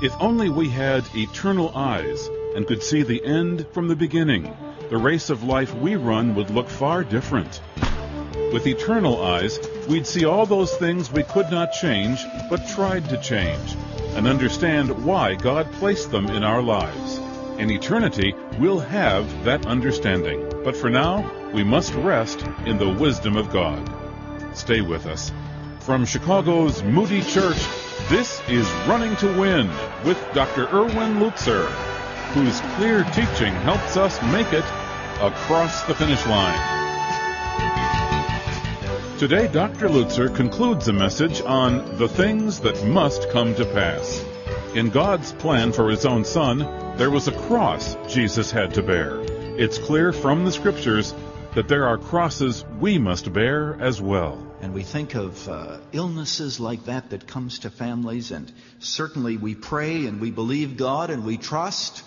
If only we had eternal eyes and could see the end from the beginning, the race of life we run would look far different. With eternal eyes, we'd see all those things we could not change, but tried to change, and understand why God placed them in our lives. In eternity, we'll have that understanding. But for now, we must rest in the wisdom of God. Stay with us. From Chicago's Moody Church, this is Running to Win with Dr. Erwin Lutzer, whose clear teaching helps us make it across the finish line. Today, Dr. Lutzer concludes a message on the things that must come to pass. In God's plan for His own Son, there was a cross Jesus had to bear. It's clear from the Scriptures that there are crosses we must bear as well. And we think of illnesses like that comes to families, and certainly we pray and we believe God and we trust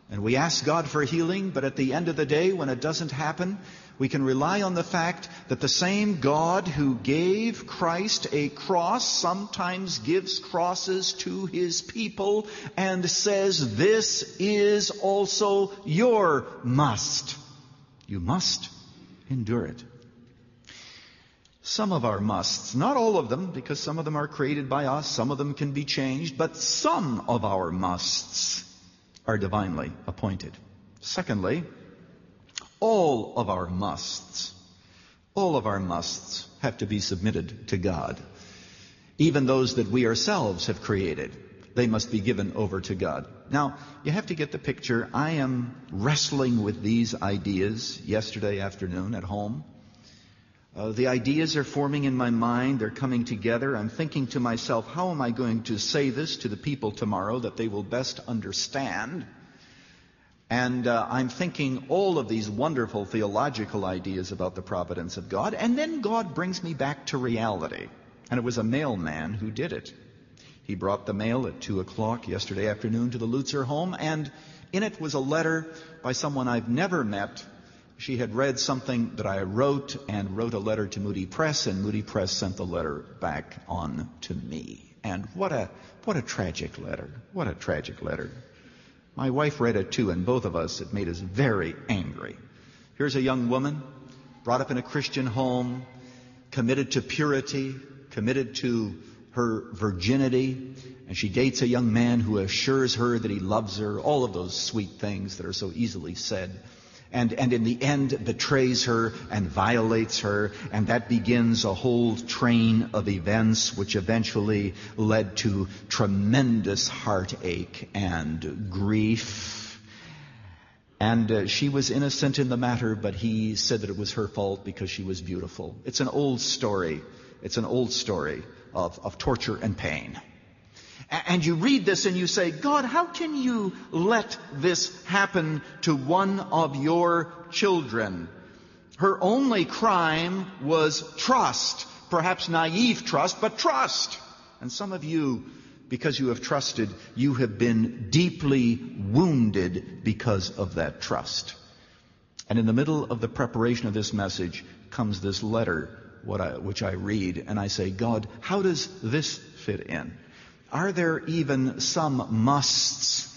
and we ask God for healing, but at the end of the day, when it doesn't happen, we can rely on the fact that the same God who gave Christ a cross sometimes gives crosses to His people and says, this is also your must. You must endure it. Some of our musts, not all of them, because some of them are created by us, some of them can be changed, but some of our musts are divinely appointed. Secondly, all of our musts have to be submitted to God. Even those that we ourselves have created, they must be given over to God. Now, you have to get the picture. I am wrestling with these ideas yesterday afternoon at home. The ideas are forming in my mind. They're coming together. I'm thinking to myself, how am I going to say this to the people tomorrow that they will best understand? And I'm thinking all of these wonderful theological ideas about the providence of God. And then God brings me back to reality. And it was a mailman who did it. He brought the mail at 2 o'clock yesterday afternoon to the Lutzer home. And in it was a letter by someone I've never met. She had read something that I wrote and wrote a letter to Moody Press, and Moody Press sent the letter back on to me. And what a tragic letter. What a tragic letter. My wife read it too, and both of us, it made us very angry. Here's a young woman, brought up in a Christian home, committed to purity, committed to her virginity, and she dates a young man who assures her that he loves her, all of those sweet things that are so easily said. And in the end betrays her and violates her, and that begins a whole train of events which eventually led to tremendous heartache and grief. And she was innocent in the matter, but he said that it was her fault because she was beautiful. It's an old story. It's an old story of torture and pain. And you read this and you say, God, how can you let this happen to one of your children? Her only crime was trust. Perhaps naive trust, but trust. And some of you, because you have trusted, you have been deeply wounded because of that trust. And in the middle of the preparation of this message comes this letter, which I read, and I say, God, how does this fit in? Are there even some musts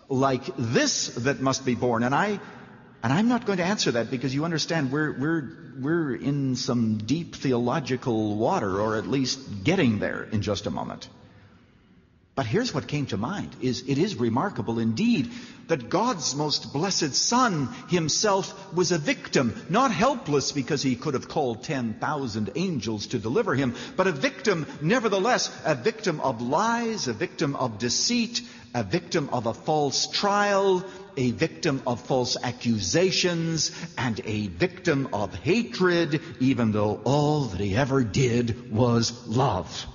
like this that must be borne? And I'm not going to answer that, because you understand we're in some deep theological water, or at least getting there in just a moment. But here's what came to mind. It is remarkable indeed that God's most blessed Son Himself was a victim, not helpless because He could have called 10,000 angels to deliver Him, but a victim nevertheless, a victim of lies, a victim of deceit, a victim of a false trial, a victim of false accusations, and a victim of hatred, even though all that He ever did was love.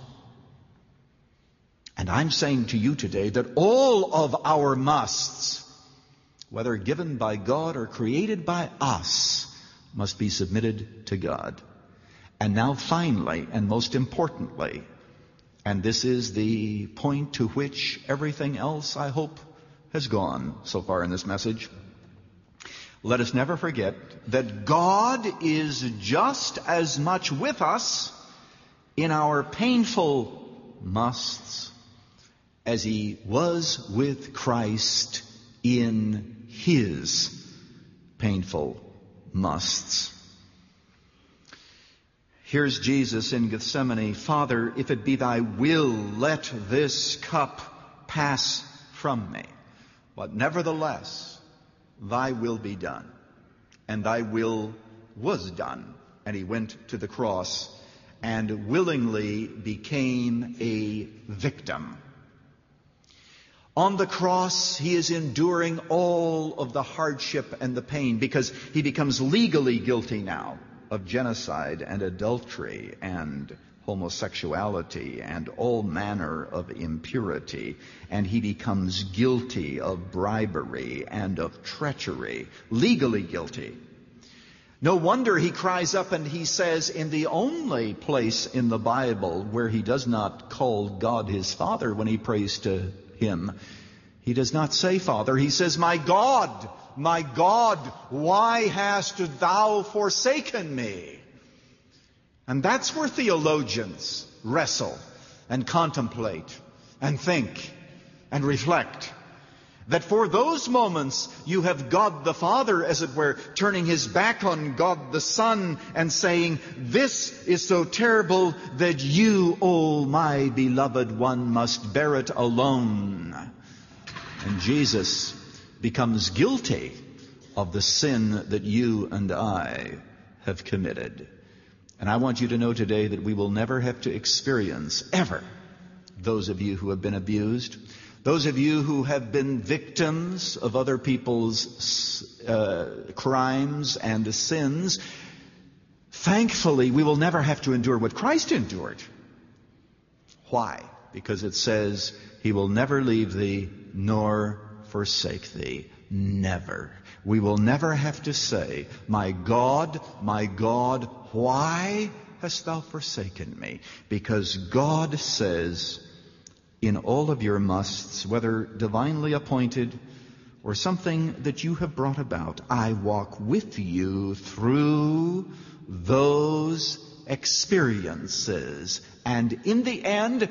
And I'm saying to you today that all of our musts, whether given by God or created by us, must be submitted to God. And now finally, and most importantly, and this is the point to which everything else, I hope, has gone so far in this message, let us never forget that God is just as much with us in our painful musts as he was with Christ in his painful musts. Here's Jesus in Gethsemane. Father, if it be thy will, let this cup pass from me. But nevertheless, thy will be done. And thy will was done. And he went to the cross and willingly became a victim. On the cross, he is enduring all of the hardship and the pain because he becomes legally guilty now of genocide and adultery and homosexuality and all manner of impurity. And he becomes guilty of bribery and of treachery, legally guilty. No wonder he cries up and he says, in the only place in the Bible where he does not call God his Father when he prays to him, he does not say Father. He says, my God, why hast thou forsaken me? And that's where theologians wrestle and contemplate and think and reflect. That for those moments you have God the Father, as it were, turning his back on God the Son and saying, this is so terrible that you, oh my beloved one, must bear it alone. And Jesus becomes guilty of the sin that you and I have committed. And I want you to know today that we will never have to experience, ever, those of you who have been abused, those of you who have been victims of other people's crimes and sins. Thankfully, we will never have to endure what Christ endured. Why? Because it says, he will never leave thee nor forsake thee. Never. We will never have to say, my God, why hast thou forsaken me? Because God says, in all of your musts, whether divinely appointed or something that you have brought about, I walk with you through those experiences. And in the end,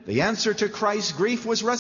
the answer to Christ's grief was resurrection.